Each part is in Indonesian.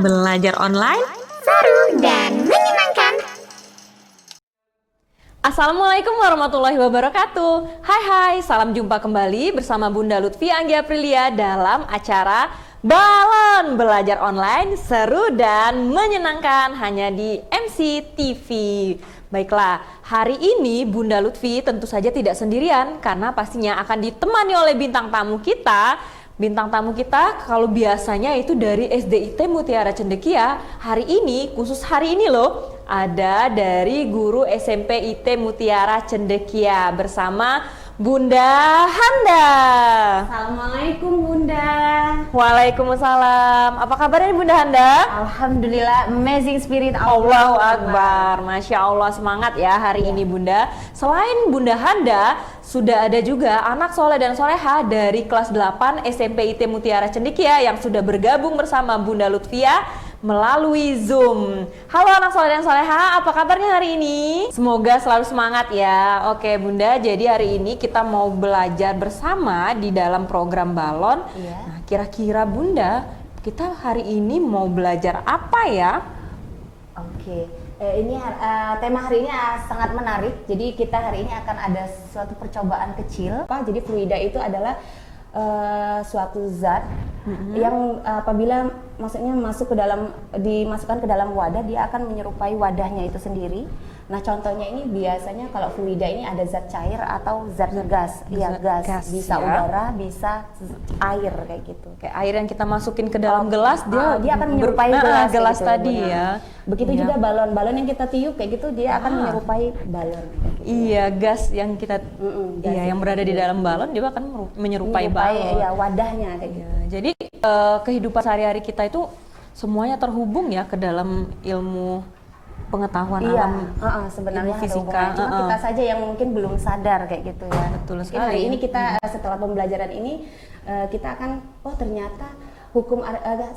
Belajar online seru dan menyenangkan. Assalamualaikum warahmatullahi wabarakatuh. Hai, salam jumpa kembali bersama Bunda Lutfi Anggi Aprilia dalam acara Balon Belajar Online seru dan menyenangkan hanya di MCTV. Baiklah, hari ini Bunda Lutfi tentu saja tidak sendirian karena pastinya akan ditemani oleh bintang tamu kita. Bintang tamu kita kalau biasanya itu dari SDIT Mutiara Cendekia, hari ini, khusus hari ini loh, ada dari guru SMP IT Mutiara Cendekia bersama Bunda Handa. Assalamualaikum Bunda. Waalaikumsalam. Apa kabarnya Bunda Handa? Alhamdulillah, amazing spirit. Allahu Akbar. Masya Allah, semangat ya hari ini Bunda. Selain Bunda Handa, sudah ada juga anak soleh dan soleha dari kelas 8 SMP IT Mutiara Cendekia yang sudah bergabung bersama Bunda Lutfia melalui Zoom. Halo anak soleh dan soleha, apa kabarnya hari ini? Semoga selalu semangat ya. Oke Bunda, jadi hari ini kita mau belajar bersama di dalam program Balon. Iya. Nah, kira-kira Bunda, kita hari ini mau belajar apa ya? Oke. Ini tema hari ini sangat menarik. Jadi kita hari ini akan ada suatu percobaan kecil. Jadi fluida itu adalah suatu zat yang apabila maksudnya dimasukkan ke dalam wadah, dia akan menyerupai wadahnya itu sendiri. Nah, contohnya ini biasanya kalau fluida ini ada zat cair atau zat gas. Iya, gas. Bisa ya. Udara, bisa air kayak gitu. Kayak air yang kita masukin ke dalam gelas, dia akan menyerupai gelas tadi gitu, ya. Begitu Iya. juga balon yang kita tiup kayak gitu, dia akan menyerupai balon. Gitu. Iya, gas yang kita gas yang berada di dalam balon dia akan menyerupai balon. Iya, wadahnya kayak gitu. Jadi kehidupan sehari-hari kita itu semuanya terhubung ya ke dalam ilmu pengetahuan alam. Sebenarnya ilmu ada fisika. hubungan. Cuma kita saja yang mungkin belum sadar kayak gitu ya. Betul Mungkin sekali. hari ini kita setelah pembelajaran ini kita akan ternyata hukum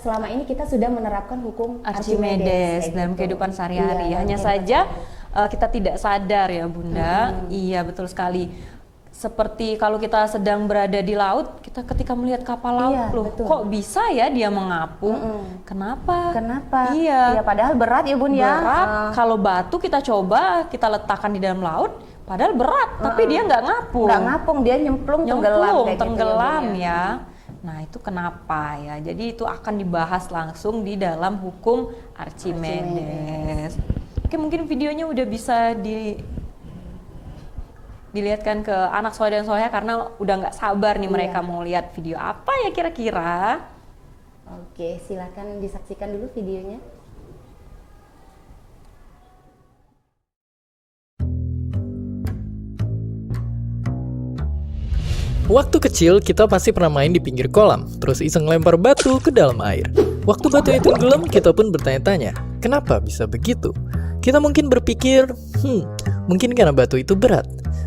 selama ini kita sudah menerapkan hukum Archimedes kayak dalam gitu. kehidupan sehari-hari. Iya, Hanya saja kita tidak sadar ya Bunda. Iya, betul sekali. Seperti kalau kita sedang berada di laut, kita ketika melihat kapal laut, loh betul. kok bisa ya dia mengapung? Kenapa? Iya, padahal berat ya Bun ya. Berat. Kalau batu kita coba kita letakkan di dalam laut, padahal berat, tapi dia nggak ngapung. Nggak ngapung, dia nyemplung tenggelam kayak tenggelam gitu ya. Nah, itu kenapa ya? Jadi itu akan dibahas langsung di dalam hukum Archimedes. Oke, mungkin videonya udah bisa dilihatkan ke anak soleh dan soleha karena udah nggak sabar nih mereka mau lihat video apa ya kira-kira. Oke, silakan disaksikan dulu videonya. Waktu kecil, kita pasti pernah main di pinggir kolam, terus iseng lempar batu ke dalam air. Waktu batunya tenggelam, kita pun bertanya-tanya, kenapa bisa begitu? Kita mungkin berpikir, mungkin karena batu itu berat.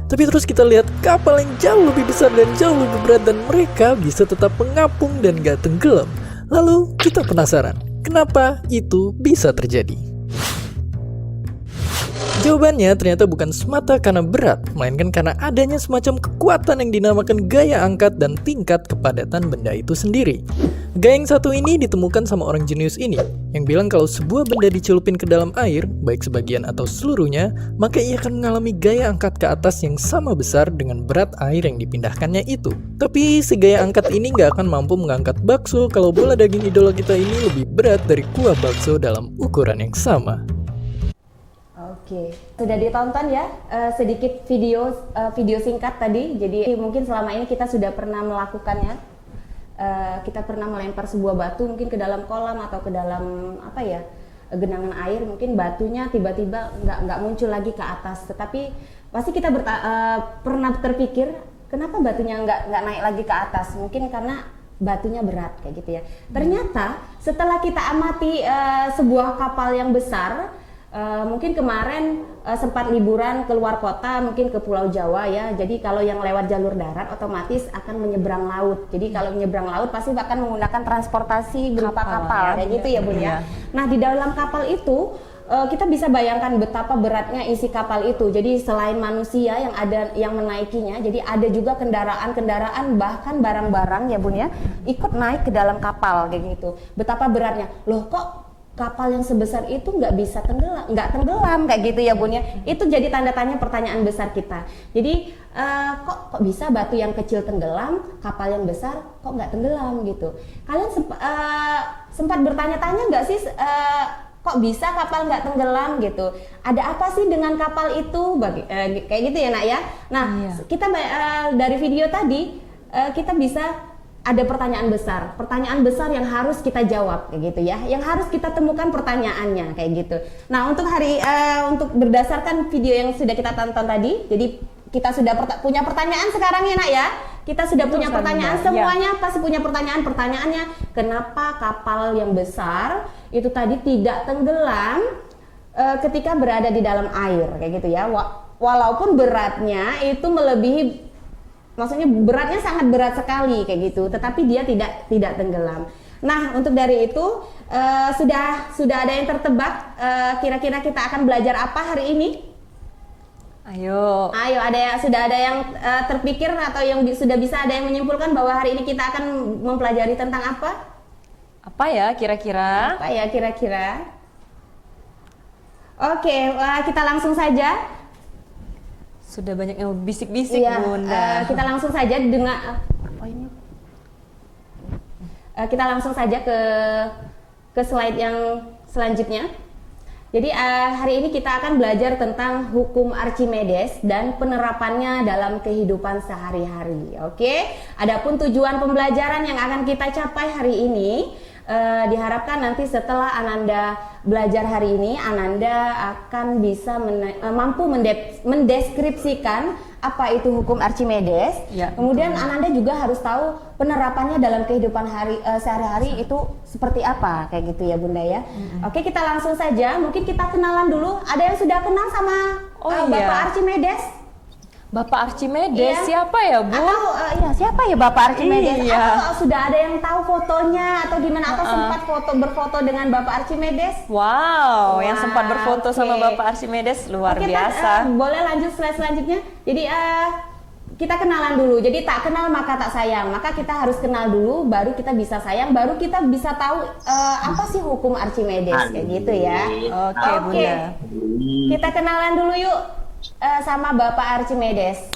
Tapi terus kita lihat kapal yang jauh lebih besar dan jauh lebih berat dan mereka bisa tetap mengapung dan gak tenggelam. Lalu kita penasaran, kenapa itu bisa terjadi? Jawabannya ternyata bukan semata karena berat, melainkan karena adanya semacam kekuatan yang dinamakan gaya angkat dan tingkat kepadatan benda itu sendiri. Gaya yang satu ini ditemukan sama orang jenius ini, yang bilang kalau sebuah benda dicelupin ke dalam air, baik sebagian atau seluruhnya, maka ia akan mengalami gaya angkat ke atas yang sama besar dengan berat air yang dipindahkannya itu. Tapi si gaya angkat ini nggak akan mampu mengangkat bakso kalau bola daging idola kita ini lebih berat dari kuah bakso dalam ukuran yang sama. Oke, sudah ditonton ya sedikit video singkat tadi. Jadi mungkin selama ini kita sudah pernah melakukannya. Kita pernah melempar sebuah batu mungkin ke dalam kolam atau ke dalam genangan air. Mungkin batunya tiba-tiba nggak muncul lagi ke atas. Tetapi pasti kita pernah terpikir kenapa batunya nggak naik lagi ke atas? Mungkin karena batunya berat kayak gitu ya. Ternyata setelah kita amati sebuah kapal yang besar. Mungkin kemarin sempat liburan keluar kota, mungkin ke Pulau Jawa ya. Jadi kalau yang lewat jalur darat otomatis akan menyeberang laut. Jadi kalau menyeberang laut pasti akan menggunakan transportasi berupa kapal kayak gitu ya Bun ya. Nah, di dalam kapal itu kita bisa bayangkan betapa beratnya isi kapal itu. Jadi selain manusia yang ada yang menaikinya, jadi ada juga kendaraan-kendaraan bahkan barang-barang ya Bun ya, ikut naik ke dalam kapal kayak gitu. Betapa beratnya. Loh kok kapal yang sebesar itu nggak bisa tenggelam kayak gitu ya Bun ya. Itu jadi tanda tanya pertanyaan besar kita. Jadi kok bisa batu yang kecil tenggelam, kapal yang besar kok nggak tenggelam gitu. Kalian sempat bertanya-tanya nggak sih kok bisa kapal nggak tenggelam gitu? Ada apa sih dengan kapal itu? Kayak gitu ya Nak ya. Nah kita dari video tadi kita bisa ada pertanyaan besar yang harus kita jawab kayak gitu ya, yang harus kita temukan pertanyaannya kayak gitu. Nah untuk untuk berdasarkan video yang sudah kita tonton tadi, jadi kita sudah punya pertanyaan sekarang ya Nak ya, kita sudah punya pertanyaan semuanya pasti punya pertanyaannya, kenapa kapal yang besar itu tadi tidak tenggelam ketika berada di dalam air kayak gitu ya, walaupun beratnya itu melebihi. Maksudnya beratnya sangat berat sekali kayak gitu, tetapi dia tidak tenggelam. Nah, untuk dari itu sudah ada yang tertebak kira-kira kita akan belajar apa hari ini? Ayo, sudah ada yang terpikir atau yang sudah bisa ada yang menyimpulkan bahwa hari ini kita akan mempelajari tentang apa? Apa ya kira-kira? Oke, kita langsung saja. Sudah banyak yang bisik-bisik Bunda. Kita langsung saja kita langsung saja ke slide yang selanjutnya. Jadi hari ini kita akan belajar tentang hukum Archimedes dan penerapannya dalam kehidupan sehari-hari. Oke. Adapun tujuan pembelajaran yang akan kita capai hari ini, diharapkan nanti setelah Ananda belajar hari ini, Ananda akan bisa mampu mendeskripsikan apa itu hukum Archimedes. Ya, kemudian Ananda juga harus tahu penerapannya dalam kehidupan sehari-hari itu seperti apa kayak gitu ya Bunda ya. Oke, kita langsung saja. Mungkin kita kenalan dulu. Ada yang sudah kenal sama Bapak Archimedes? Bapak Archimedes siapa ya Bu? Atau siapa ya Bapak Archimedes? Atau sudah ada yang tahu fotonya atau gimana? Atau sempat berfoto dengan Bapak Archimedes? Wow, yang sempat berfoto sama Bapak Archimedes luar biasa. Boleh lanjut slide selanjutnya. Jadi kita kenalan dulu. Jadi tak kenal maka tak sayang. Maka kita harus kenal dulu, baru kita bisa sayang, baru kita bisa tahu apa sih hukum Archimedes kayak gitu ya. Oke, Bunda. Kita kenalan dulu yuk. Sama Bapak Archimedes.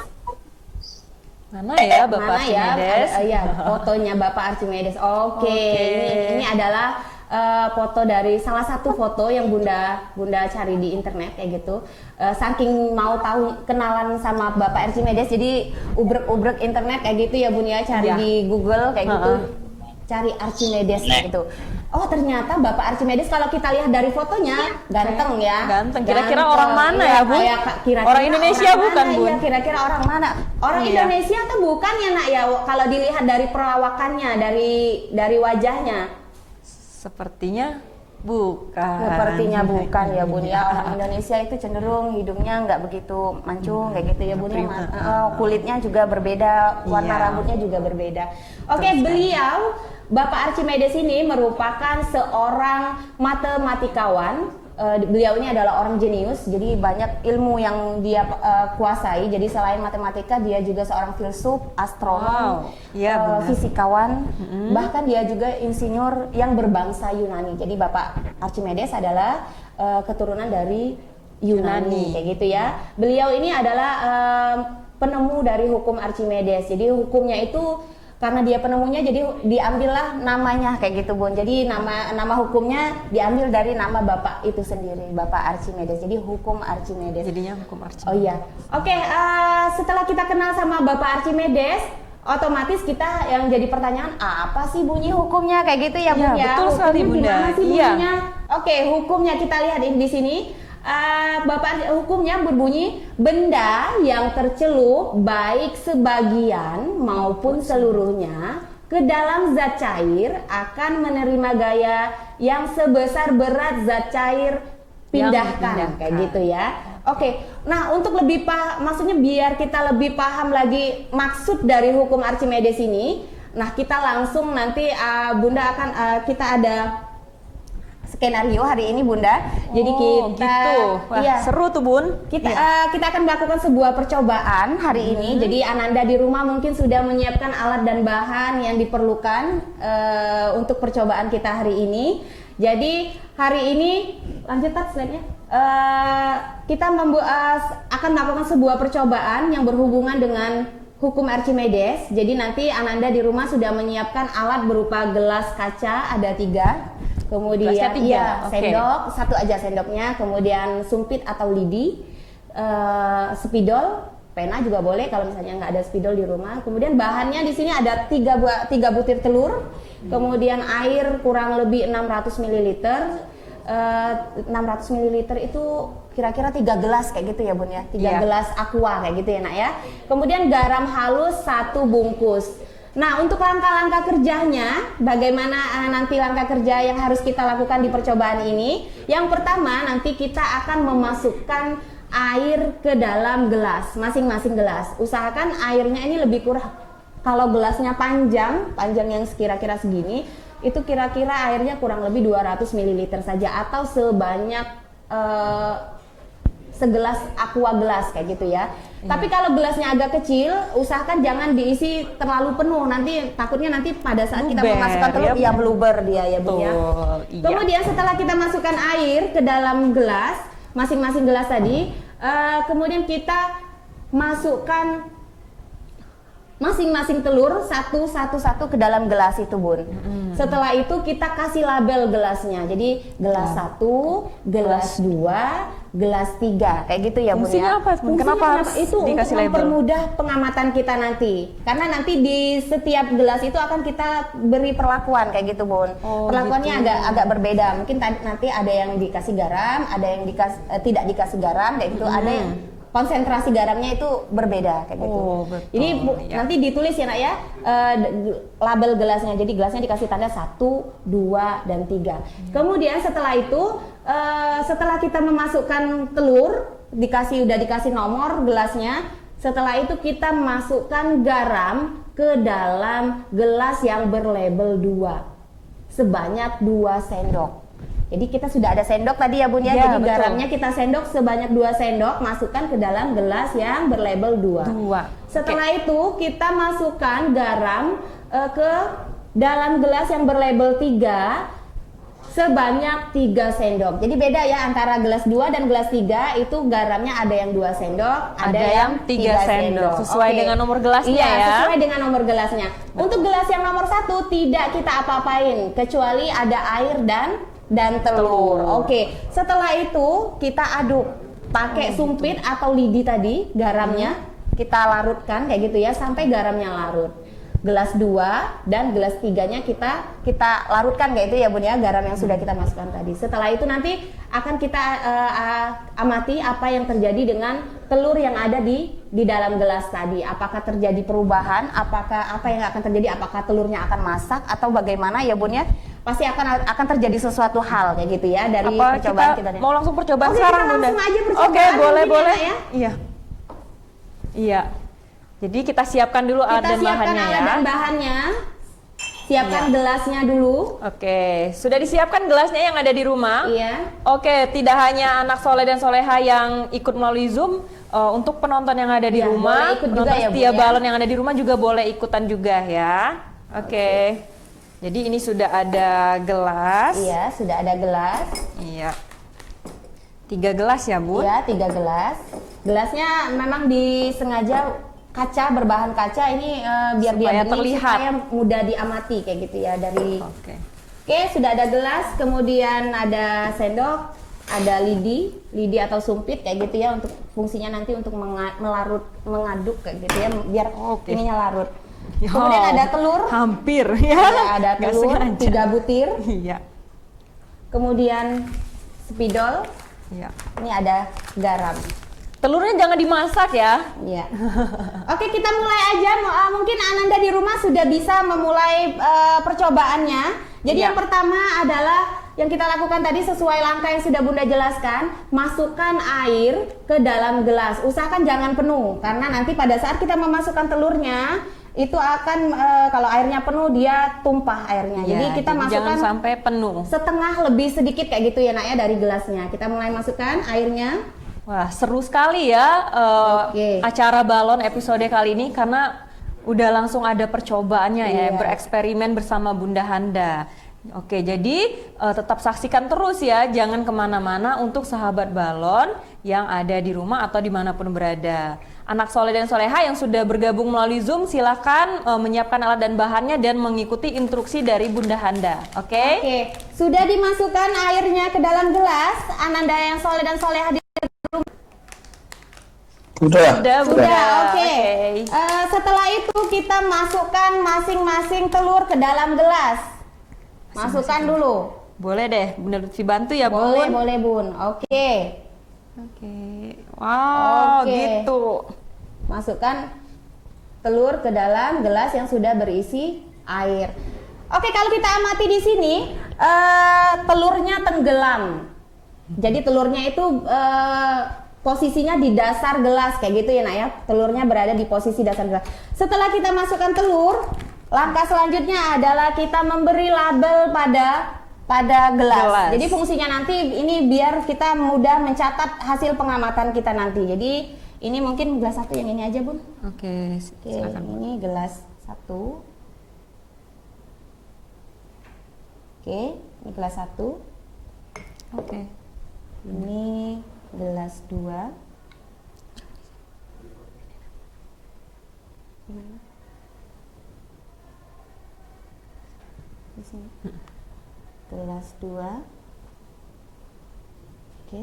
Mana ya Bapak Archimedes? Fotonya Bapak Archimedes. Oke. Ini adalah foto dari salah satu foto yang Bunda cari di internet kayak gitu. Saking mau tahu kenalan sama Bapak Archimedes, jadi ubrek internet kayak gitu ya Bun ya, cari di Google kayak gitu. Cari Archimedes kayak gitu. Oh ternyata Bapak Archimedes kalau kita lihat dari fotonya ganteng ya. Ganteng. Kira-kira orang mana ya Bu? Orang Indonesia bukan Bu? Iya, kira-kira orang mana? Orang Indonesia atau bukan ya Nak ya? Kalau dilihat dari perawakannya, dari wajahnya. Sepertinya bukan. Sepertinya bukan ya Bun ya. Orang Indonesia itu cenderung hidungnya nggak begitu mancung kayak gitu ya Bun ya. Kulitnya juga berbeda, warna rambutnya juga berbeda. Oke, beliau Bapak Archimedes ini merupakan seorang matematikawan. Beliau ini adalah orang jenius, jadi banyak ilmu yang dia kuasai. Jadi selain matematika, dia juga seorang filsuf, astronom, fisikawan, bahkan dia juga insinyur yang berbangsa Yunani. Jadi Bapak Archimedes adalah keturunan dari Yunani, kayak gitu ya. Beliau ini adalah penemu dari hukum Archimedes. Jadi hukumnya itu karena dia penemunya, jadi diambillah namanya kayak gitu Bun. Jadi nama hukumnya diambil dari nama bapak itu sendiri, Bapak Archimedes. Jadi hukum Archimedes. Jadinya hukum Archimedes. Oh iya. Oke, setelah kita kenal sama Bapak Archimedes, otomatis kita yang jadi pertanyaan, apa sih bunyi hukumnya kayak gitu ya Bun ya? Betul sekali Bunda. Gimana sih bunyinya? Oke, hukumnya kita lihat di sini. Bapak hukumnya berbunyi, benda yang tercelup baik sebagian maupun seluruhnya ke dalam zat cair akan menerima gaya yang sebesar berat zat cair pindahkan. Kayak gitu ya. Oke, nah untuk lebih maksudnya biar kita lebih paham lagi maksud dari hukum Archimedes ini, nah kita langsung nanti Bunda akan kita ada skenario hari ini Bunda. Jadi kita seru tuh Bun. Kita akan melakukan sebuah percobaan hari ini. Jadi Ananda di rumah mungkin sudah menyiapkan alat dan bahan yang diperlukan untuk percobaan kita hari ini. Jadi hari ini lanjut Tat slide-nya. Kita akan melakukan sebuah percobaan yang berhubungan dengan hukum Archimedes. Jadi nanti Ananda di rumah sudah menyiapkan alat berupa gelas kaca ada 3, kemudian Gelasnya 3, iya, oke. sendok, 1 aja sendoknya, kemudian sumpit atau lidi, spidol, pena juga boleh kalau misalnya nggak ada spidol di rumah. Kemudian bahannya di sini ada 3 butir telur, kemudian air kurang lebih 600 ml. 600 ml itu kira-kira 3 gelas kayak gitu ya Bun ya, 3 Iya. gelas aqua kayak gitu ya Nak ya. Kemudian garam halus 1 bungkus. Nah, untuk langkah-langkah kerjanya, bagaimana nanti langkah kerja yang harus kita lakukan di percobaan ini? Yang pertama, nanti kita akan memasukkan air ke dalam gelas, masing-masing gelas. Usahakan airnya ini lebih kurang, kalau gelasnya panjang yang kira-kira segini, itu kira-kira airnya kurang lebih 200 ml saja atau sebanyak segelas aqua gelas kayak gitu ya. Tapi kalau gelasnya agak kecil, usahakan jangan diisi terlalu penuh. Nanti takutnya nanti pada saat kita Bluber, memasukkan telur ya, ya bluber dia ya Bu ya. Iya. Kemudian setelah kita masukkan air ke dalam gelas, masing-masing gelas tadi, kemudian kita masukkan masing-masing telur satu ke dalam gelas itu Bun. Setelah itu kita kasih label gelasnya. Jadi gelas 1, gelas 2, gelas 3 kayak gitu ya Bun Fungsinya ya. apa, Bun? Kenapa harus itu untuk dikasih label? mempermudah pengamatan kita nanti. Karena nanti di setiap gelas itu akan kita beri perlakuan kayak gitu Bun. Oh, Perlakuannya gitu. agak berbeda. Mungkin nanti ada yang dikasih garam, ada yang tidak dikasih garam kayak gitu. Ada yang konsentrasi garamnya itu berbeda kayak gitu. Oh, betul. Jadi Ya. nanti ditulis ya Nak ya, label gelasnya. Jadi gelasnya dikasih tanda 1, 2, dan 3. Kemudian setelah itu, setelah kita memasukkan telur, udah dikasih nomor gelasnya. Setelah itu kita masukkan garam ke dalam gelas yang berlabel 2 sebanyak 2 sendok. Jadi kita sudah ada sendok tadi ya Bun ya. Ya, Jadi betul. garamnya kita sendok sebanyak 2 sendok, masukkan ke dalam gelas yang berlabel 2. Setelah itu kita masukkan garam ke dalam gelas yang berlabel 3 sebanyak 3 sendok. Jadi beda ya antara gelas 2 dan gelas 3, itu garamnya ada yang 2 sendok, ada yang 3 sendok. Sesuai Oke. dengan nomor gelasnya Iya, ya. sesuai dengan nomor gelasnya. Untuk gelas yang nomor 1 tidak kita apa-apain kecuali ada air dan telur. Oke. Setelah itu kita aduk pakai sumpit atau lidi tadi, garamnya kita larutkan kayak gitu ya sampai garamnya larut. Gelas 2 dan gelas 3-nya kita larutkan kayak itu ya Bun ya, garam yang sudah kita masukkan tadi. Setelah itu nanti akan kita amati apa yang terjadi dengan telur yang ada di dalam gelas tadi. Apakah terjadi perubahan? Apa yang akan terjadi? Apakah telurnya akan masak atau bagaimana ya Bun ya? Pasti akan terjadi sesuatu hal kayak gitu ya dari percobaan kita. Mau langsung percobaan Oke, sekarang kita Bunda? langsung aja percobaan Oke, boleh mungkin boleh. ya. Iya. Iya. Jadi kita siapkan dulu alat Kita dan siapkan bahannya alat ya. dan bahannya. Siapkan gelasnya dulu. Oke, sudah disiapkan gelasnya yang ada di rumah. Iya. Oke, tidak hanya anak soleh dan soleha yang ikut melalui Zoom, untuk penonton yang ada di Iya, rumah, boleh ikut juga penonton ya, Bu, setia ya. balon yang ada di rumah juga boleh ikutan juga ya. Oke. Jadi ini sudah ada gelas. Iya, sudah ada gelas. Iya. 3 gelas ya, Bu? Iya, 3 gelas. Gelasnya memang disengaja kaca, berbahan kaca ini biar Supaya dia bening, terlihat. supaya mudah diamati kayak gitu ya dari. Oke. Oke, sudah ada gelas, kemudian ada sendok, ada lidi atau sumpit kayak gitu ya, untuk fungsinya nanti untuk mengaduk kayak gitu ya, biar Oke. ininya larut. Kemudian ada telur. Hampir ya. Ya, ada Nggak telur sengaja. 3 butir. Iya. Kemudian spidol. Iya. Ini ada garam. Telurnya jangan dimasak ya. Iya. Oke, kita mulai aja. Mungkin Ananda di rumah sudah bisa memulai percobaannya. Jadi Iya. yang pertama adalah yang kita lakukan tadi sesuai langkah yang sudah Bunda jelaskan, masukkan air ke dalam gelas. Usahakan jangan penuh karena nanti pada saat kita memasukkan telurnya itu akan kalau airnya penuh dia tumpah airnya. Iya, jadi kita jadi masukkan jangan sampai penuh. setengah lebih sedikit kayak gitu ya Nak ya dari gelasnya. Kita mulai masukkan airnya. Wah, seru sekali ya Oke. acara balon episode kali ini karena udah langsung ada percobaannya ya, Iya. bereksperimen bersama Bunda Handa. Oke, jadi tetap saksikan terus ya, jangan kemana-mana untuk sahabat balon yang ada di rumah atau dimanapun berada. Anak soleh dan soleha yang sudah bergabung melalui Zoom, silahkan menyiapkan alat dan bahannya dan mengikuti instruksi dari Bunda Handa. Oke? Oke, sudah dimasukkan airnya ke dalam gelas. Ananda yang soleh dan soleha di Sudah. Sudah, oke. Setelah itu kita masukkan masing-masing telur ke dalam gelas. Masukkan dulu. Boleh deh, Bunda Lutfi bantu ya, Bun. Boleh Bun. Oke. Oke. Wow, Oke. gitu. Masukkan telur ke dalam gelas yang sudah berisi air. Oke, kalau kita amati di sini, telurnya tenggelam. Jadi telurnya itu posisinya di dasar gelas kayak gitu ya, Nak ya. Telurnya berada di posisi dasar gelas. Setelah kita masukkan telur, langkah selanjutnya adalah kita memberi label pada gelas. Jadi fungsinya nanti ini biar kita mudah mencatat hasil pengamatan kita nanti. Jadi ini mungkin gelas satu yang ini aja, Bun. Oke, Oke, silakan. ini gelas satu. Oke, ini gelas satu. Oke. Ini gelas dua. Di sini. Gelas dua. Oke.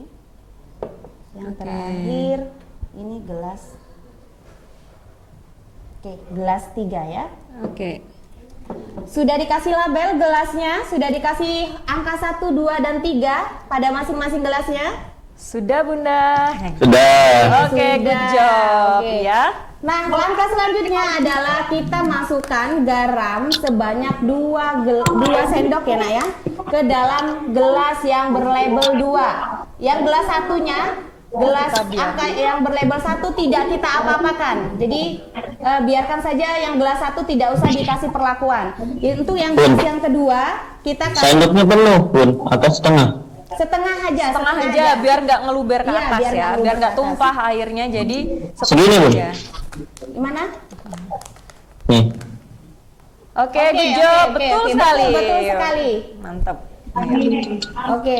Yang Oke. terakhir ini gelas. Oke, gelas tiga ya. Oke. Sudah dikasih label gelasnya, sudah dikasih angka 1, 2, dan 3 pada masing-masing gelasnya. Sudah, Bunda. Sudah. Oke, good Sudah. job Oke. ya. Nah, langkah selanjutnya adalah kita masukkan garam sebanyak 2 sendok ya, Nak ya, ke dalam gelas yang berlabel 2. Yang gelas satunya, gelas angka yang berlabel 1 tidak kita apa-apakan. Jadi biarkan saja yang gelas 1 tidak usah dikasih perlakuan. Untuk yang gelas yang kedua, kita kasih Sendoknya penuh, Bun, atau setengah? setengah aja, Setengah aja biar nggak ngeluber ke Iya, atas biar ya, nggak biar ngeluber nggak ke atas. tumpah airnya. Jadi Segini, Bun? aja. Gimana? Nih. Oke, Oke, good job. oke, Betul oke, sekali. betul sekali. Mantap. Oke.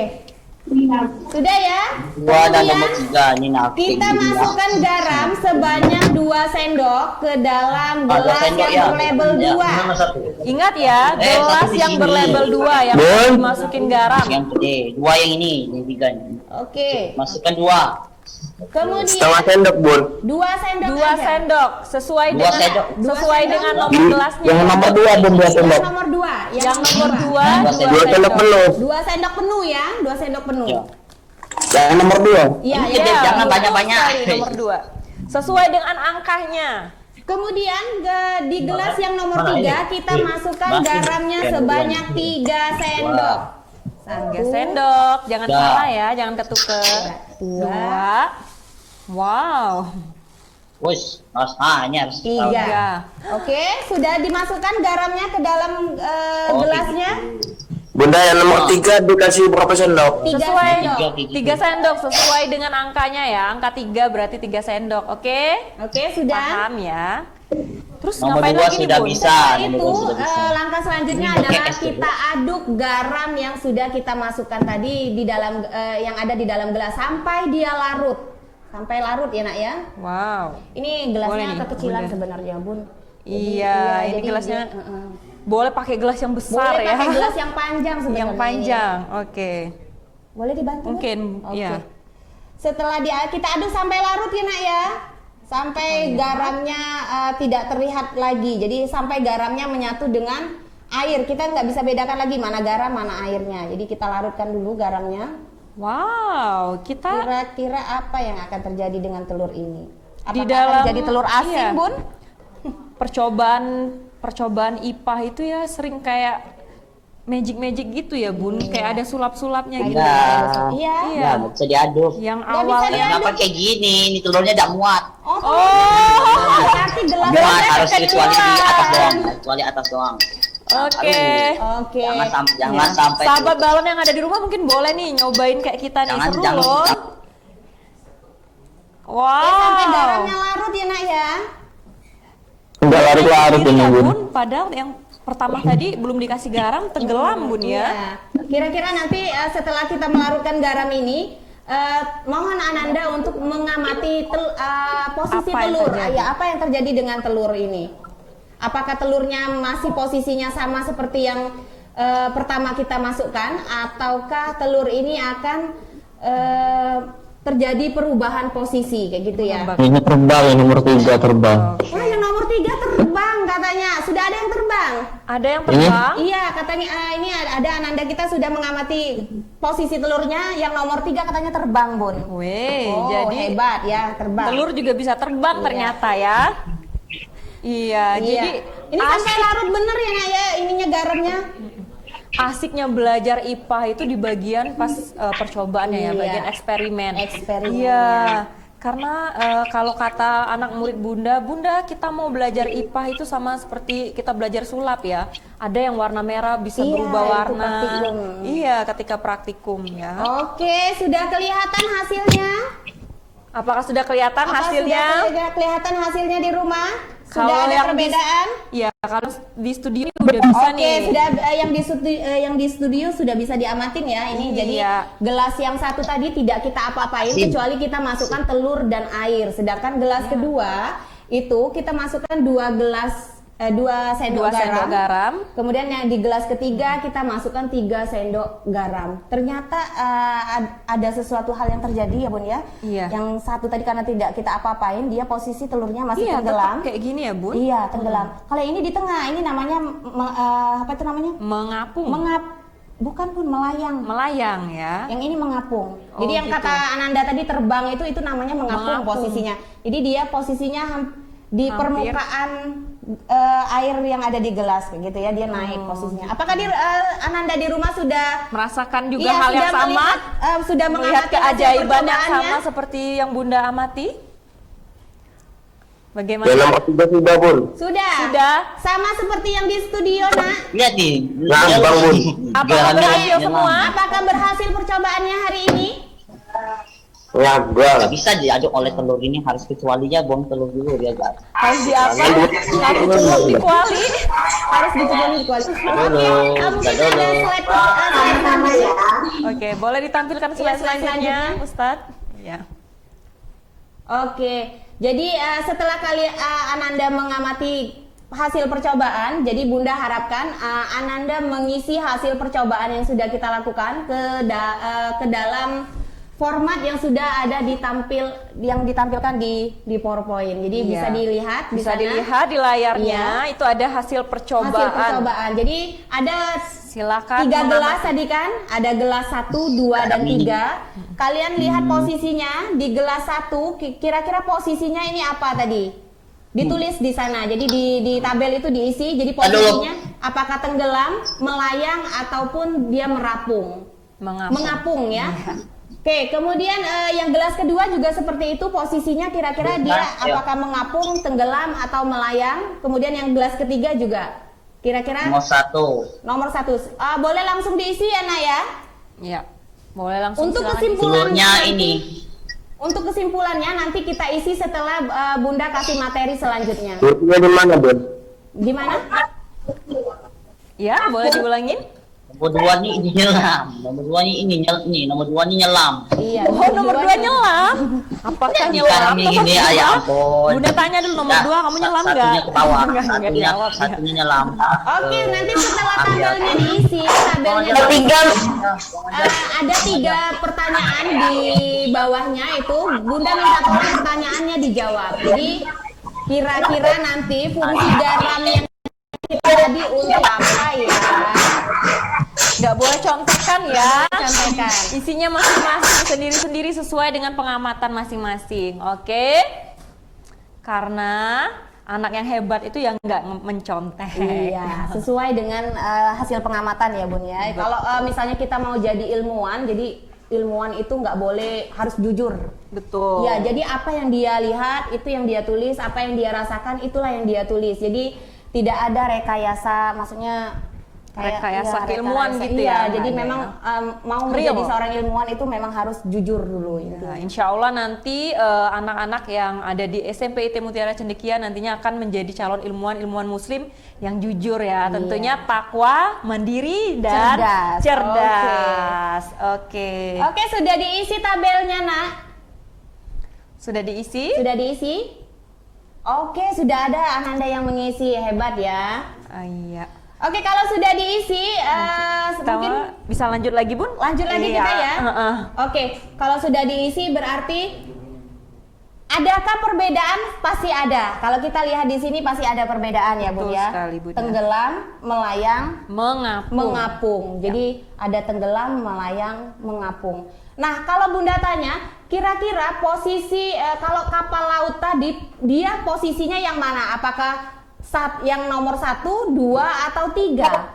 Sudah ya? Dua dan nomor Kemudian tiga ini nanti. kita masukkan garam sebanyak 2 sendok ke dalam Ada gelas sendok yang ya. berlabel Ya, 2. nomor satu. Ingat ya, satu gelas di yang sini. berlabel 2 yang Bun. harus dimasukin garam. Yang gede, dua yang ini, yang tiga ini. Oke. Masukkan dua. Kemudian Setengah sendok, Bun. 2 sendok 2 aja. sendok sesuai Dua dengan sendok. sesuai dengan nomor Yang gelasnya. nomor 2, Bun, 2 Yang sendok. nomor 2. Yang nomor 2, Dua 2 2 sendok sendok. penuh. 2 sendok penuh ya, 2 sendok penuh. Ya. Yang nomor 2. Iya, Ini ya. gede, jangan betul banyak-banyak. sekali, nomor 2. Sesuai dengan angkanya. Kemudian di gelas yang nomor Mana 3 ini? kita Nih, masukkan masih. garamnya Yang sebanyak dua. 3 sendok. 3 sendok, jangan Dah. salah ya, jangan ketuker. 2. Wow. Wes, ini harus 3. Oke, sudah dimasukkan garamnya ke dalam gelasnya. Bunda, yang nomor 3 dikasih berapa sendok? 3 Sesuai sendok. 3 sendok sesuai dengan angkanya ya. Angka 3 berarti 3 sendok. Oke? Oke, sudah. Paham ya. Terus Nomor ngapain 2 lagi nih, sudah Bun? bisa. Setelah Nomor itu dua sudah bisa. langkah selanjutnya Ini pakai adalah es kita aduk garam yang sudah kita masukkan tadi di dalam yang ada di dalam gelas sampai dia larut. Sampai larut ya, Nak ya. Wow. Ini Boleh gelasnya nih, kekecilan Bunda. sebenarnya, Bun. Iya, ini jadi gelasnya dia- boleh pakai gelas yang besar boleh ya. pakai gelas yang panjang sebenarnya. Yang panjang. Oke. Ini. Boleh dibantu? Nak? Mungkin, Oke. iya. Setelah kita aduk sampai larut ya, Nak ya. Sampai garamnya tidak terlihat lagi. Jadi sampai garamnya menyatu dengan air. Kita nggak bisa bedakan lagi mana garam, mana airnya. Jadi kita larutkan dulu garamnya. Wow, kita Kira-kira apa yang akan terjadi dengan telur ini? Apakah di dalam akan jadi telur asin, iya. Bun? percobaan IPA itu ya sering kayak magic gitu ya, Bun. Kayak ada sulap-sulapnya gitu. Iya. Iya. Iya. Nggak bisa diaduk. Yang Nggak bisa awalnya diaduk. Kenapa kayak gini? Ini telurnya tidak muat. Oh, berarti gelas Muat harus keluar. kecuali di atas doang. Kecuali atas doang. Oke. Oke. Jangan sampai. Sahabat balon yang ada di rumah mungkin boleh nih nyobain kayak kita nih, seru loh. Ya, sampai Wow. garamnya larut ya, Nak ya. Enggak larut-larut ini, Iya, Bun. Bun. Padahal yang pertama tadi belum dikasih garam tenggelam Bun ya. Iya. Kira-kira nanti setelah kita melarutkan garam ini, mohon Ananda untuk mengamati posisi Apa yang telur. terjadi? Ya, apa yang terjadi dengan telur ini? Apakah telurnya masih posisinya sama seperti yang pertama kita masukkan, ataukah telur ini akan terjadi perubahan posisi kayak gitu ya? Ini terbang, yang nomor 3 terbang. Wah, yang nomor 3 terbang katanya. Sudah ada yang terbang. Ada yang terbang. Iya, katanya ini ada Ananda kita sudah mengamati posisi telurnya, yang nomor 3 katanya terbang, Bun. Weh, Oh, jadi hebat ya, terbang. telur juga bisa terbang Iya. ternyata ya. Iya, Iya. jadi Ini sampai larut bener ya, Nak, ya ininya garamnya. asiknya belajar IPA itu di bagian pas percobaannya ya, Iya. bagian eksperimen. Eksperimen. Iya, karena kalau kata anak murid Bunda kita mau belajar IPA itu sama seperti kita belajar sulap ya. Ada yang warna merah bisa Iya, berubah itu warna. praktikum. Iya, ketika praktikum ya. Oke, sudah kelihatan hasilnya? Apakah sudah kelihatan Apa hasilnya? sudah kelihatan hasilnya di rumah? Sudah Kalau ada yang perbedaan? Iya, kalau di studio ini udah bisa Oke, nih. sudah yang di studio sudah bisa diamatin ya. Ini Iya. jadi gelas yang satu tadi tidak kita apa-apain kecuali kita masukkan telur dan air. Sedangkan gelas Iya. kedua itu kita masukkan 2 sendok garam. Kemudian yang di gelas ketiga kita masukkan 3 sendok garam. Ternyata ada sesuatu hal yang terjadi ya Bun ya. Iya. Yang satu tadi karena tidak kita apa-apain, dia posisi telurnya masih Iya, tenggelam. tetap kayak gini ya, Bun. Iya, tenggelam. Kalau ini di tengah, ini namanya apa itu namanya? Mengapung. Bukan Bun, melayang. Melayang ya. Yang ini mengapung. Oh, Jadi yang gitu. kata Ananda tadi terbang itu namanya mengapung Mengapung. posisinya. Jadi dia posisinya di Hampir. permukaan air yang ada di gelas kayak gitu ya, dia naik posisinya. Apakah Ananda di rumah sudah Merasakan juga iya, hal yang sudah sama? melihat, sudah Melihat mengamati hasil keajaiban yang percobaannya? sama seperti yang Bunda amati? Bagaimana? Yang nomor 3 sudah, Bun. Sudah. Sudah. Sama seperti yang di studio, Nak. Lihat nih. Ngambang, Bun. Apakah Garamnya berhasil nyelam. semua? Apakah berhasil percobaannya hari ini? Nggak Ngambang. bisa diaduk oleh telur ini, harus kecualinya buang telur dulu biar nggak. Harus di apa? Harus dicelup di kuali. Harus dicoba di kuali. Oke, mungkin Kita ada dulu. slide pertamanya. Oke, boleh ditampilkan slide slide selanjutnya, selanjutnya. Ustadz? Ya. Oke, jadi setelah Ananda mengamati hasil percobaan, jadi Bunda harapkan Ananda mengisi hasil percobaan yang sudah kita lakukan ke dalam format yang sudah ada yang ditampilkan di PowerPoint. Jadi Iya. bisa dilihat di Bisa sana. dilihat di layarnya, Iya. itu ada hasil Hasil percobaan. percobaan. Jadi ada Silakan 3 mengamati. gelas tadi kan, ada gelas 1, 2, dan 3. Kalian lihat posisinya di gelas 1, kira-kira posisinya ini apa tadi? Ditulis di sana. Jadi di tabel itu diisi. Jadi posisinya apakah tenggelam, melayang, ataupun dia merapung, mengapung ya. Oke, kemudian yang gelas kedua juga seperti itu, posisinya kira-kira dia apakah mengapung, tenggelam, atau melayang. Kemudian yang gelas ketiga juga kira-kira Nomor 1. nomor 1. Boleh langsung diisi ya, Nak ya? Iya. Boleh langsung Untuk silakan. kesimpulannya Telurnya nanti- ini. Untuk kesimpulannya nanti kita isi setelah Bunda kasih materi selanjutnya. Turunnya di mana, Bun? Di mana? Ya, boleh diulangin? Nomor 2 nih ini nyelam. Nomor 2 nih ini nomor 2 nih nyelam. Iya. Oh, nomor 2 nyelam. Apakah Ini nyelam? garamnya Nomor gini, dua? ya ampun. Bunda tanya dulu nomor Nah, 2 kamu nyelam nggak? Satunya ke bawah, Nggak dijawab ya. satunya nyelam. Oke, nanti setelah tabelnya diisi, tabelnya Nomor 3. ada 3 pertanyaan di bawahnya itu. Bunda minta tolong pertanyaannya dijawab. Jadi kira-kira nanti fungsi garam yang kita tadi untuk apa ya? Nggak boleh contekan ya. Contekan. Isinya masing-masing sendiri-sendiri sesuai dengan pengamatan masing-masing. Oke? Karena anak yang hebat itu yang nggak mencontek. Iya, sesuai dengan hasil pengamatan ya Bun ya. Kalau misalnya kita mau jadi ilmuwan, jadi ilmuwan itu nggak boleh, harus jujur. Betul. Ya, jadi apa yang dia lihat itu yang dia tulis, apa yang dia rasakan itulah yang dia tulis. Jadi tidak ada rekayasa, maksudnya rekayasa ya, keilmuan rekayasa, gitu iya, ya. jadi Ada memang ya. mau Real. menjadi seorang ilmuwan itu memang harus jujur dulu Ya, intinya. insya Allah nanti anak-anak yang ada di SMP IT Mutiara Cendekia nantinya akan menjadi calon ilmuwan muslim yang jujur ya. Tentunya takwa, mandiri, dan Cerdas. cerdas. Oke. Oke, sudah diisi tabelnya, Nak? Sudah diisi? Sudah diisi? Oke, sudah ada Ananda yang mengisi, hebat ya. Iya. Oke, kalau sudah diisi, Kita mungkin bisa lanjut lagi, Bun? lanjut lagi Iya. kita ya. Heeh. Oke, kalau sudah diisi berarti adakah perbedaan? Pasti ada. Kalau kita lihat di sini pasti ada perbedaan ya, Bun Betul ya. sekali, Bun, ya. Tenggelam, melayang, Mengapung. mengapung. Jadi ada tenggelam, melayang, mengapung. Nah, kalau Bunda tanya, kira-kira posisi kalau kapal laut tadi dia posisinya yang mana? Apakah yang nomor 1, 2, atau 3?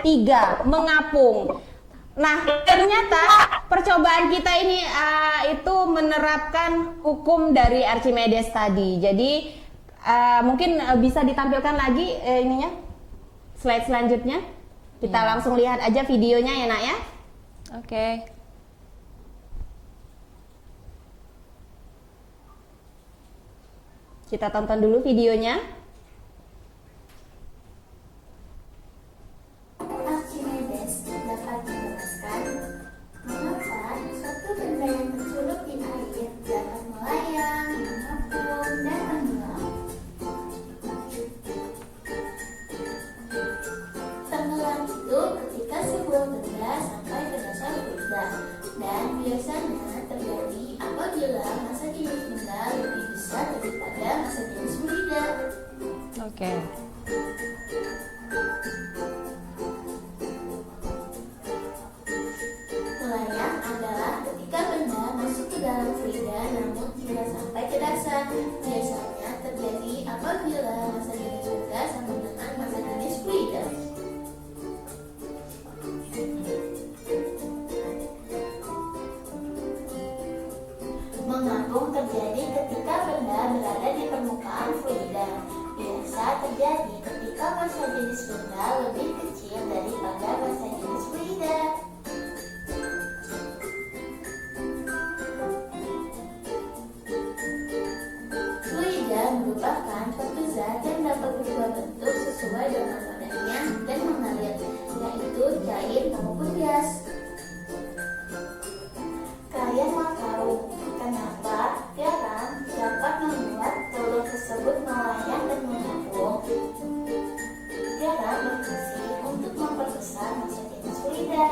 3. Mengapung. Nah, ternyata percobaan kita ini itu menerapkan hukum dari Archimedes tadi. Jadi mungkin bisa ditampilkan lagi ininya, slide selanjutnya. Kita langsung lihat aja videonya ya, Nak ya. Oke. Kita tonton dulu videonya. Archimedes dapat menjelaskan mengapa suatu benda yang tercelup di air dapat melayang, mengapung, dan tenggelam. Tenggelam itu ketika sebuah benda sampai ke dasar benda, dan biasanya terjadi apabila massa jenis benda lebih besar daripada massa jenis benda. Oke. Melayang adalah ketika benda masuk ke dalam fluida namun tidak sampai ke dasar. Biasanya terjadi apabila massa jenis benda sama dengan massa jenis fluida. Mengapung terjadi ketika benda berada di permukaan fluida. Biasa terjadi ketika massa jenis benda lebih kecil daripada massa jenis fluida. Fluida merupakan suatu zat yang dapat berubah bentuk sesuai dengan wadahnya dan mengalir, yaitu cair maupun gas. Kalian mau tahu kenapa garam dapat membuat telur tersebut melayang dan mengapung? Garam berfungsi untuk memperbesar massa jenis fluida.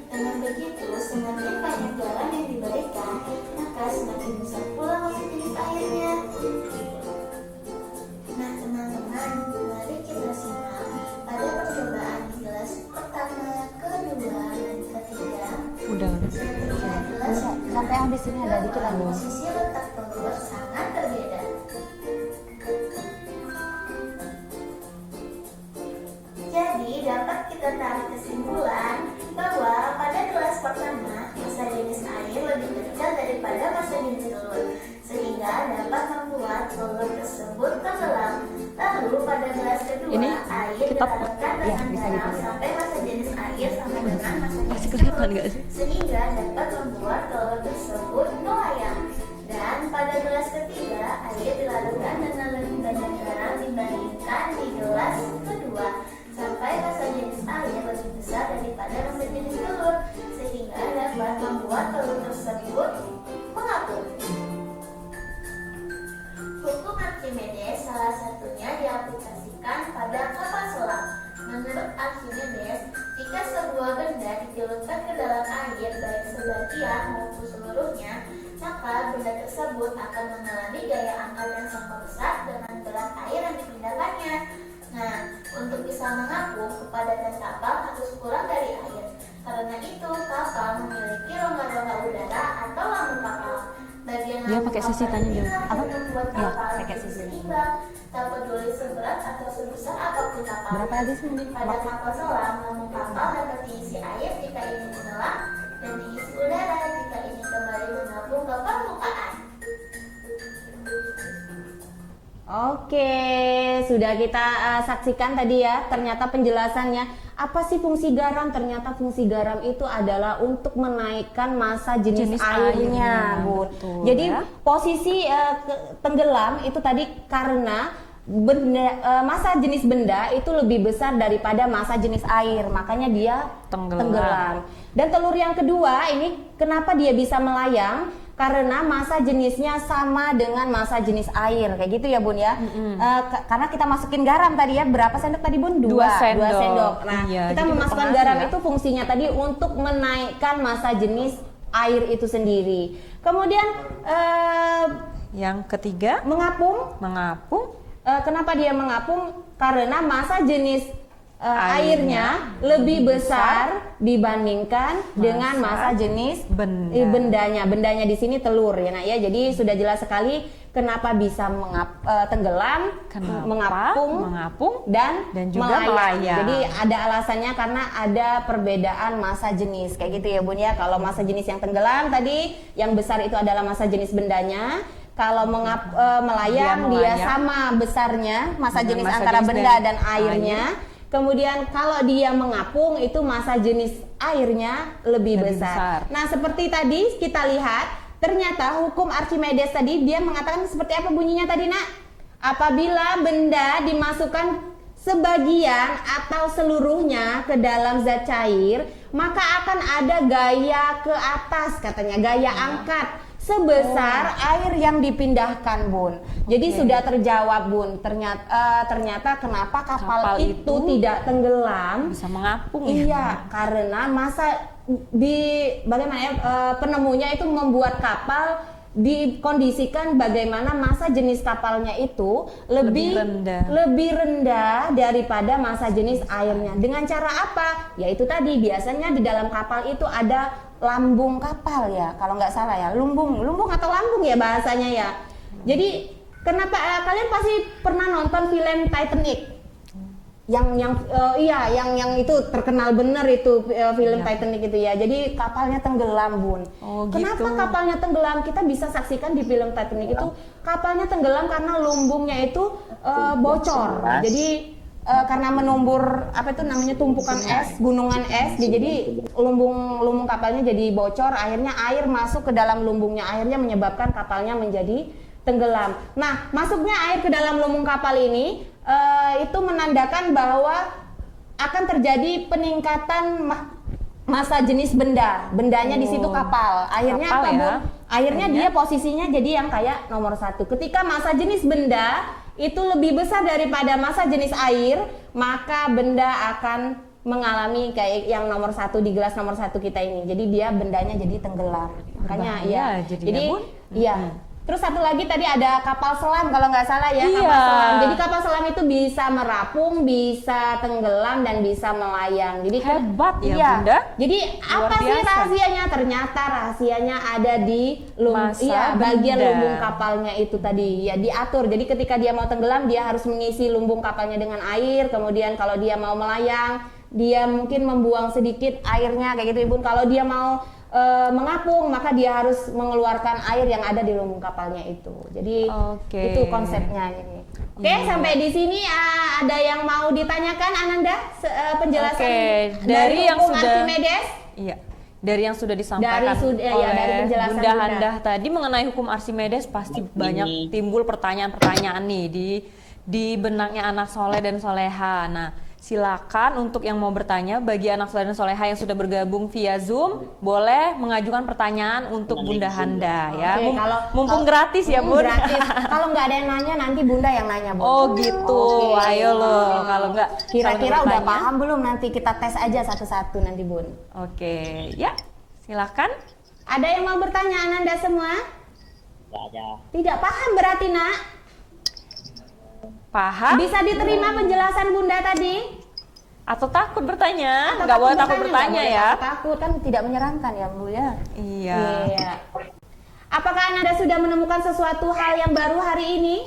Dengan begitu, semakin banyak garam yang diberikan, maka semakin besar pula massa jenis airnya. Nah, teman-teman, mari kita simak pada percobaan di kelas pertama, kedua, dan ketiga. Udah. Jelas Sampai habis ini ada dikit lagi. posisi letak telur sangat berbeda. Jadi dapat kita tarik kesimpulan bahwa pada gelas pertama massa jenis air lebih kecil daripada massa jenis telur, sehingga dapat membuat telur tersebut tenggelam. Lalu pada gelas kedua Ini air kita- dilarutkan ya, dengan bisa garam dilihat. sampai massa jenis air sama dengan massa jenis Masih kelihatan nggak sih? sehingga dapat membuat telur tersebut melayang. Dan pada gelas ketiga, air dilarutkan dengan lebih banyak garam dibandingkan di gelas kedua, sampai massa jenis air lebih besar daripada massa jenis telur, sehingga dapat membuat telur tersebut mengapung. Hukum Archimedes salah satunya diaplikasikan pada kapal selam. Menurut Archimedes, jika sebuah benda dicelupkan ke dalam air baik sebagian maupun seluruhnya, maka benda tersebut akan mengalami gaya angkat yang sangat besar dengan berat air yang dipindahkannya. Nah, untuk bisa mengapung, kepadatan kapal harus kurang dari air. Karena itu, kapal memiliki rongga-rongga udara atau lambung kapal. Bagian Dia lambung pakai kapal sisi tanya inilah dia. yang Apa? membuat Iya, kapal pakai menjadi sisi. seimbang, tak peduli seberat atau sebesar apapun kapal. Berapa lagi sih? Pada kapal selam, lambung kapal dapat diisi air jika ini tenggelam dan diisi udara jika ini kembali mengapung ke permukaan. Oke, sudah kita saksikan tadi ya, ternyata penjelasannya. Apa sih fungsi garam? Ternyata fungsi garam itu adalah untuk menaikkan massa jenis airnya, Bu. betul, Jadi ya. posisi tenggelam itu tadi karena massa jenis benda itu lebih besar daripada massa jenis air, makanya dia tenggelam. Dan telur yang kedua ini kenapa dia bisa melayang? Karena massa jenisnya sama dengan massa jenis air, kayak gitu ya Bun ya. Karena kita masukin garam tadi ya, berapa sendok tadi Bun? 2 sendok. Nah, Iya, kita jadi memasukkan berpengaruh garam ya. itu fungsinya tadi untuk menaikkan massa jenis air itu sendiri. Kemudian Yang ketiga, mengapung. mengapung. Kenapa dia mengapung? Karena massa jenis airnya lebih besar dibandingkan dengan massa jenis bendanya. Bendanya di sini telur ya Nak ya. Jadi sudah jelas sekali kenapa bisa tenggelam, mengapung dan juga melayang. Jadi ada alasannya karena ada perbedaan massa jenis kayak gitu ya Bun ya. Kalau massa jenis yang tenggelam tadi yang besar itu adalah massa jenis bendanya. Kalau melayang dia sama besarnya massa jenis antara benda dan airnya. Kemudian kalau dia mengapung itu massa jenis airnya lebih besar. Nah seperti tadi kita lihat ternyata hukum Archimedes tadi dia mengatakan seperti apa bunyinya tadi Nak? Apabila benda dimasukkan sebagian atau seluruhnya ke dalam zat cair maka akan ada gaya ke atas katanya, gaya angkat sebesar air yang dipindahkan Bun. Jadi sudah terjawab Bun. Ternyata kenapa kapal itu tidak tenggelam, bisa mengapung ya. Iya, karena masa bagaimana ya penemunya itu membuat kapal dikondisikan bagaimana massa jenis kapalnya itu lebih rendah daripada massa jenis airnya. Dengan cara apa? Yaitu tadi biasanya di dalam kapal itu ada lambung kapal ya, kalau nggak salah ya, lumbung atau lambung ya bahasanya ya. Jadi kenapa kalian pasti pernah nonton film Titanic? Yang itu terkenal bener itu film Titanic itu ya. Jadi kapalnya tenggelam Bun. Kenapa kapalnya tenggelam? Kita bisa saksikan di film Titanic itu kapalnya tenggelam karena lumbungnya itu bocor. Jadi karena menumbur apa itu namanya tumpukan es, gunungan es, jadi lumbung kapalnya jadi bocor, akhirnya air masuk ke dalam lumbungnya, akhirnya menyebabkan kapalnya menjadi tenggelam. Nah, masuknya air ke dalam lumbung kapal ini itu menandakan bahwa akan terjadi peningkatan massa jenis bendanya di situ kapal. Akhirnya apa Bu? Akhirnya dia posisinya jadi yang kayak nomor 1. Ketika massa jenis benda itu lebih besar daripada massa jenis air, maka benda akan mengalami kayak yang nomor 1 di gelas nomor 1 kita ini. Jadi dia bendanya jadi tenggelam. Makanya ya. Jadi iya. Terus satu lagi tadi ada kapal selam kalau nggak salah ya, kapal selam. Jadi kapal selam itu bisa merapung, bisa tenggelam dan bisa melayang. Jadi hebat ya Bunda. Jadi apa sih rahasianya? Ternyata rahasianya ada di bagian lumbung kapalnya itu tadi ya diatur. Jadi ketika dia mau tenggelam dia harus mengisi lumbung kapalnya dengan air. Kemudian kalau dia mau melayang dia mungkin membuang sedikit airnya kayak gitu Ibu. Kalau dia mau mengapung maka dia harus mengeluarkan air yang ada di lumbung kapalnya itu. Jadi itu konsepnya ini. Sampai di sini ada yang mau ditanyakan Ananda penjelasan dari yang sudah Archimedes? Iya. Dari yang sudah disampaikan oleh Bunda Handah tadi mengenai hukum Archimedes pasti banyak timbul pertanyaan-pertanyaan nih di benaknya anak soleh dan soleha. Nah, silakan untuk yang mau bertanya bagi anak soleh dan soleha yang sudah bergabung via Zoom boleh mengajukan pertanyaan untuk Bunda Handa ya. Mumpung gratis ya Bun. Gratis. Kalau nggak ada yang nanya nanti Bunda yang nanya Bun. Oh gitu. Ayo loh. Kalau nggak kira-kira udah paham belum? Nanti kita tes aja satu-satu nanti Bun. Oke. Ya. Silakan. Ada yang mau bertanya Ananda semua? Tidak paham berarti Nak? Paham? Bisa diterima penjelasan Bunda tadi? Atau takut bertanya? Nggak boleh takut bertanya ya? Takut kan tidak menyeramkan ya Bu ya? Iya. Apakah Anda sudah menemukan sesuatu hal yang baru hari ini?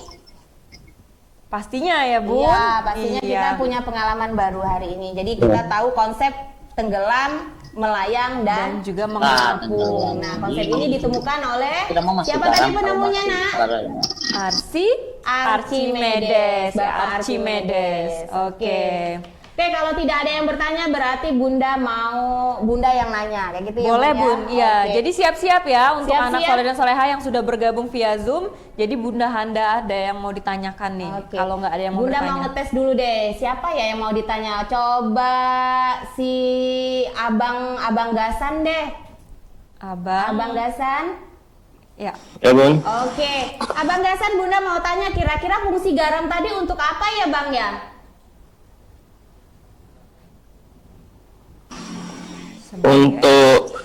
Pastinya ya Bu. Iya, pastinya kita punya pengalaman baru hari ini. Jadi kita tahu konsep tenggelam, melayang dan juga mengapung. Nah, konsep ini ditemukan oleh Kita mau masuk siapa garam, tadi kalau penemunya, masuk Nak? garam. Archimedes. Ya, Bapak Archimedes. Oke. Oke, kalau tidak ada yang bertanya berarti Bunda mau Bunda yang nanya kayak gitu ya. Boleh ya? Bun, iya. Oke. Jadi siap-siap ya untuk Siap-siap. anak soleh dan soleha yang sudah bergabung via Zoom. Jadi Bunda Handa ada yang mau ditanyakan nih. Oke. Kalau nggak ada yang mau Bunda bertanya. mau ngetes dulu deh. Siapa ya yang mau ditanya? Coba si Abang Gasan deh. Abang Gasan. Ya, Ya. Bun. Oke, Abang Gasan, Bunda mau tanya kira-kira fungsi garam tadi untuk apa ya, Bang ya? Untuk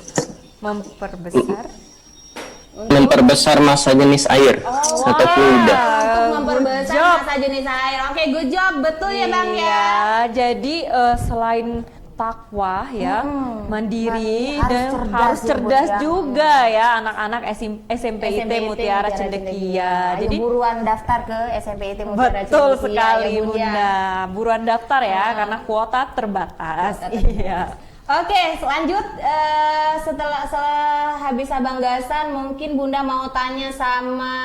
memperbesar massa jenis air atau fluida. Untuk memperbesar Good job. massa jenis air. Oke, good job. Betul ya, Bang ya? Iya, jadi selain takwa ya, mandiri Harus dan cerdas harus ya, cerdas Bun, ya. juga ya anak-anak SMPIT Mutiara Cendekia. Jadi Jadi buruan daftar ke SMPIT Mutiara betul Cendekia, sekali ya, Bun, ya. Bunda, buruan daftar ya karena kuota terbatas. Iya. Oke, selanjut setelah habis Abang Gasan, mungkin Bunda mau tanya sama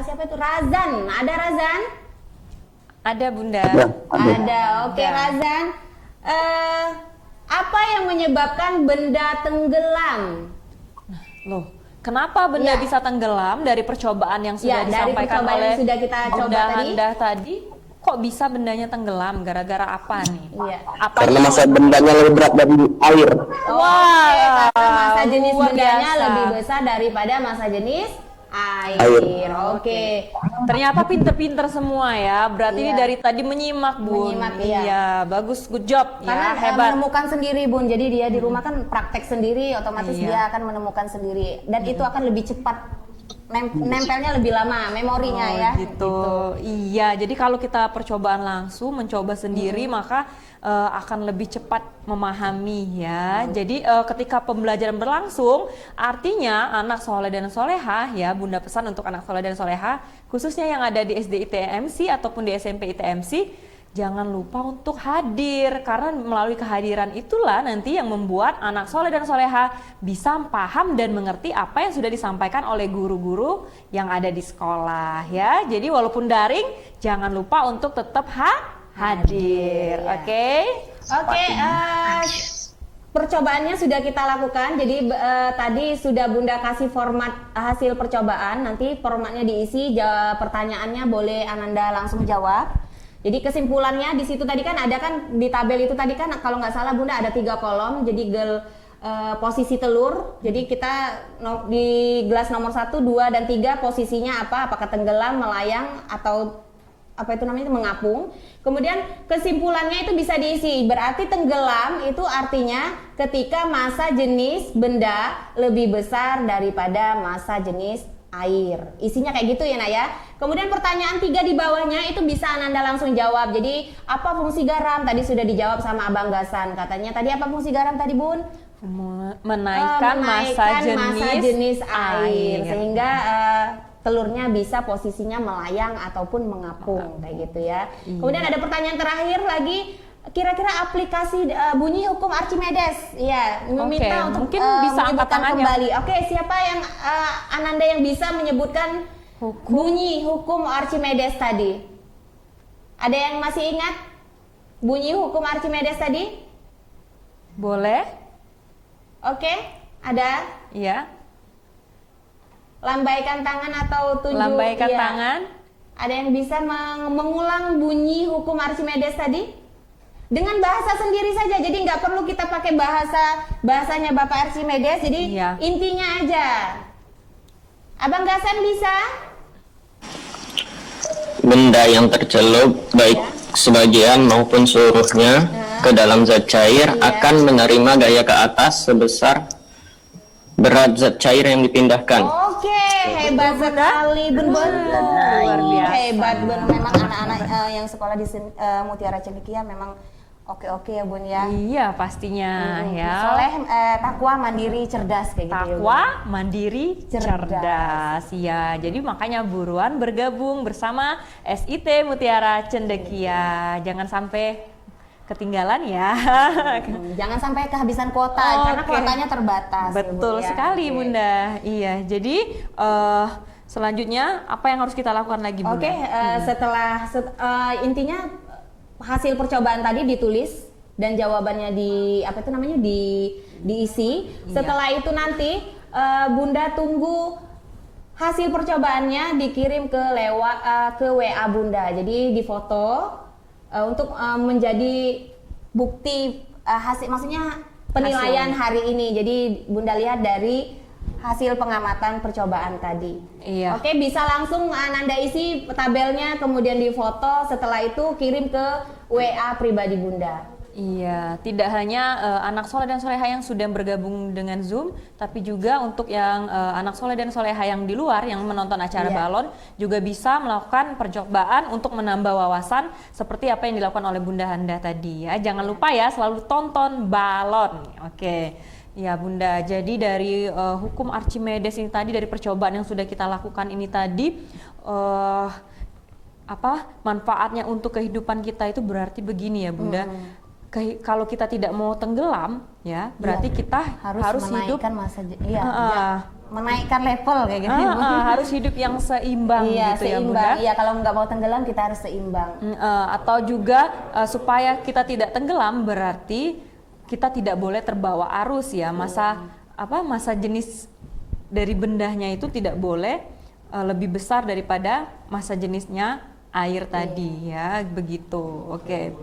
siapa itu? Razan. Ada Razan? Ada Bunda. Ada. Oke, Ada. Razan. Apa yang menyebabkan benda tenggelam? Loh, kenapa benda Ya. bisa tenggelam dari percobaan yang sudah Ya, dari disampaikan percobaan oleh yang sudah kita coba Bunda tadi. Handa tadi? Kok bisa bendanya tenggelam? Gara-gara apa nih? Iya. Apa Karena massa bendanya lebih berat dari air. Wah, Karena massa jenis luar bendanya biasa. lebih besar daripada massa jenis air. Oke. Ternyata pinter-pinter semua ya. Berarti ini Iya. dari tadi menyimak, Bun. Menyimak, iya. Iya, bagus, good job. Karena Ya, hebat. menemukan sendiri, Bun. Jadi dia di rumah kan praktek sendiri, otomatis Iya. dia akan menemukan sendiri. Dan itu akan lebih cepat nempelnya lebih lama, memorinya Oh, ya. gitu. Iya, jadi kalau kita percobaan langsung mencoba sendiri maka akan lebih cepat memahami ya. Jadi ketika pembelajaran berlangsung, artinya anak soleh dan soleha ya, Bunda pesan untuk anak soleh dan soleha khususnya yang ada di SD ITMC ataupun di SMP ITMC, jangan lupa untuk hadir karena melalui kehadiran itulah nanti yang membuat anak soleh dan soleha bisa paham dan mengerti apa yang sudah disampaikan oleh guru-guru yang ada di sekolah ya. Jadi walaupun daring jangan lupa untuk tetap hadir. Oke? Oke, percobaannya sudah kita lakukan. Jadi tadi sudah Bunda kasih format hasil percobaan. Nanti formatnya diisi, pertanyaannya boleh Ananda langsung jawab. Jadi kesimpulannya di situ tadi kan ada kan di tabel itu tadi kan kalau nggak salah Bunda ada 3 kolom. Jadi posisi telur. Jadi kita di gelas nomor 1, 2, dan 3 posisinya apa? Apakah tenggelam, melayang, atau apa itu namanya mengapung. Kemudian kesimpulannya itu bisa diisi. Berarti tenggelam itu artinya ketika massa jenis benda lebih besar daripada massa jenis air. Isinya kayak gitu ya, Nak ya. Kemudian pertanyaan 3 di bawahnya itu bisa Ananda langsung jawab. Jadi apa fungsi garam? Tadi sudah dijawab sama Abang Gasan. Katanya tadi apa fungsi garam tadi, Bun? Menaikkan massa jenis air. Sehingga telurnya bisa posisinya melayang ataupun mengapung kayak gitu ya. Kemudian ada pertanyaan terakhir lagi. Kira-kira aplikasi bunyi hukum Archimedes, ya, meminta untuk mungkin bisa angkat menyebutkan tangannya. kembali. Oke, siapa yang Ananda yang bisa menyebutkan bunyi hukum Archimedes tadi? Ada yang masih ingat bunyi hukum Archimedes tadi? Boleh? Oke, ada? Iya. Lambaikan tangan atau tunjuk? Lambaikan Iya. tangan. Ada yang bisa mengulang bunyi hukum Archimedes tadi? Dengan bahasa sendiri saja, jadi nggak perlu kita pakai bahasanya Bapak Archimedes, jadi Iya. intinya aja. Abang Gasan bisa? Benda yang tercelup baik sebagian maupun seluruhnya ke dalam zat cair akan menerima gaya ke atas sebesar berat zat cair yang dipindahkan. Oke, hebat sekali, benar. Luar biasa. Hebat, benar. Memang anak-anak yang sekolah di Mutiara Cendekia memang oke-oke ya, Bun ya. Iya, pastinya ya. Soleh, takwa, mandiri, cerdas kayak gitu ya, Bun. Takwa, mandiri, Cerdas. cerdas. Ya, jadi makanya buruan bergabung bersama SIT Mutiara Cendekia. Jangan sampai ketinggalan ya. Jangan sampai kehabisan kuota karena Oke. kuotanya terbatas. ya, Betul Bu, ya. sekali Oke. Bunda. Iya, jadi selanjutnya apa yang harus kita lakukan lagi Bunda? Oke, intinya hasil percobaan tadi ditulis dan jawabannya diisi. Setelah itu nanti Bunda tunggu hasil percobaannya dikirim ke WA Bunda. Jadi difoto untuk menjadi bukti hasil, maksudnya penilaian hari ini. Jadi Bunda lihat dari hasil pengamatan percobaan tadi. Iya. Oke, bisa langsung Ananda isi tabelnya, kemudian difoto. Setelah itu kirim ke WA pribadi Bunda. Iya, tidak hanya anak soleh dan soleha yang sudah bergabung dengan Zoom, tapi juga untuk yang anak soleh dan soleha yang di luar yang menonton acara Iya. balon juga bisa melakukan percobaan untuk menambah wawasan seperti apa yang dilakukan oleh Bunda Handa tadi ya. Jangan lupa ya selalu tonton balon. Oke. Ya Bunda, jadi dari hukum Archimedes ini tadi, dari percobaan yang sudah kita lakukan ini tadi, manfaatnya untuk kehidupan kita itu berarti begini ya Bunda. Kalau kita tidak mau tenggelam ya, berarti kita harus hidup menaikkan level kayak gitu. harus hidup yang seimbang Iya, gitu ya seimbang. Bunda. Iya, kalau nggak mau tenggelam kita harus seimbang. Atau juga supaya kita tidak tenggelam berarti kita tidak boleh terbawa arus ya. Masa jenis dari bendahnya itu tidak boleh lebih besar daripada masa jenisnya air tadi ya, begitu. Oke.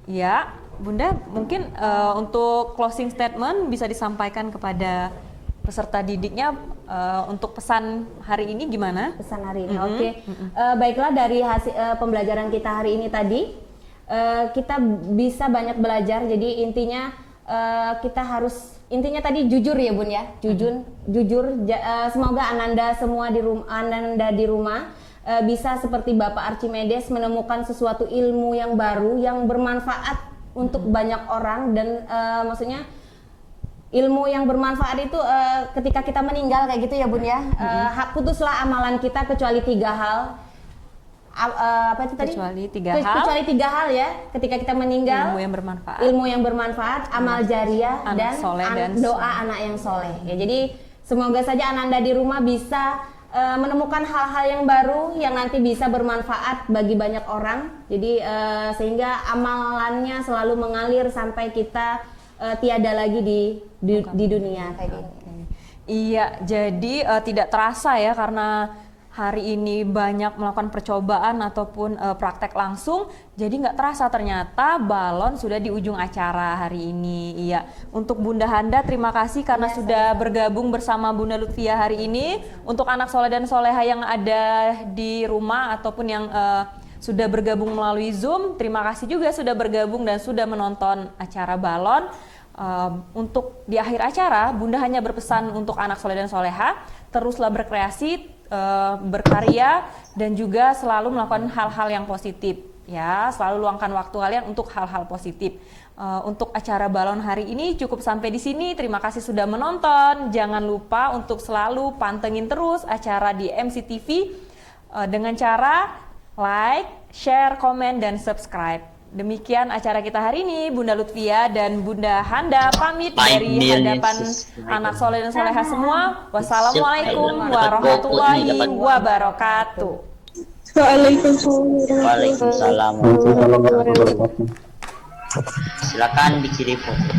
Ya, Bunda, mungkin untuk closing statement bisa disampaikan kepada peserta didiknya untuk pesan hari ini gimana? Pesan hari ini, oke. Baiklah, dari hasil pembelajaran kita hari ini tadi, kita bisa banyak belajar. Jadi intinya intinya tadi jujur ya Bun ya, jujur. Semoga Ananda semua di rumah bisa seperti Bapak Archimedes menemukan sesuatu ilmu yang baru yang bermanfaat untuk banyak orang, dan maksudnya ilmu yang bermanfaat itu ketika kita meninggal kayak gitu ya Bun ya. Putuslah amalan kita kecuali 3 hal. Apa itu tadi? Kecuali 3 hal. Kecuali 3 hal ya. Ketika kita meninggal, ilmu yang bermanfaat, amal jariah, anak dan soleh doa anak yang soleh. Ya, jadi semoga saja Ananda di rumah bisa menemukan hal-hal yang baru yang nanti bisa bermanfaat bagi banyak orang. Jadi sehingga amalannya selalu mengalir sampai kita tiada lagi di dunia kayak gitu. Iya, jadi tidak terasa ya, karena hari ini banyak melakukan percobaan ataupun praktek langsung, jadi nggak terasa ternyata balon sudah di ujung acara hari ini. Iya, untuk Bunda Handa terima kasih karena sudah bergabung bersama Bunda Lutfia hari ini. Untuk anak soleh dan soleha yang ada di rumah ataupun yang sudah bergabung melalui Zoom, terima kasih juga sudah bergabung dan sudah menonton acara balon. Untuk di akhir acara, Bunda hanya berpesan untuk anak soleh dan soleha, teruslah berkreasi, berkarya, dan juga selalu melakukan hal-hal yang positif ya, selalu luangkan waktu kalian untuk hal-hal positif. Untuk acara balon hari ini cukup sampai di sini. Terima kasih sudah menonton. Jangan lupa untuk selalu pantengin terus acara di MCTV dengan cara like, share, komen, dan subscribe. Demikian acara kita hari ini. Bunda Lutfia dan Bunda Handa pamit dari hadapan anak soleh dan soleha semua. Wassalamualaikum warahmatullahi wabarakatuh. Waalaikumsalam. Silakan dikirim foto.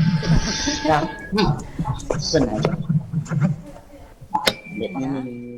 Pesen aja. Lihat ini.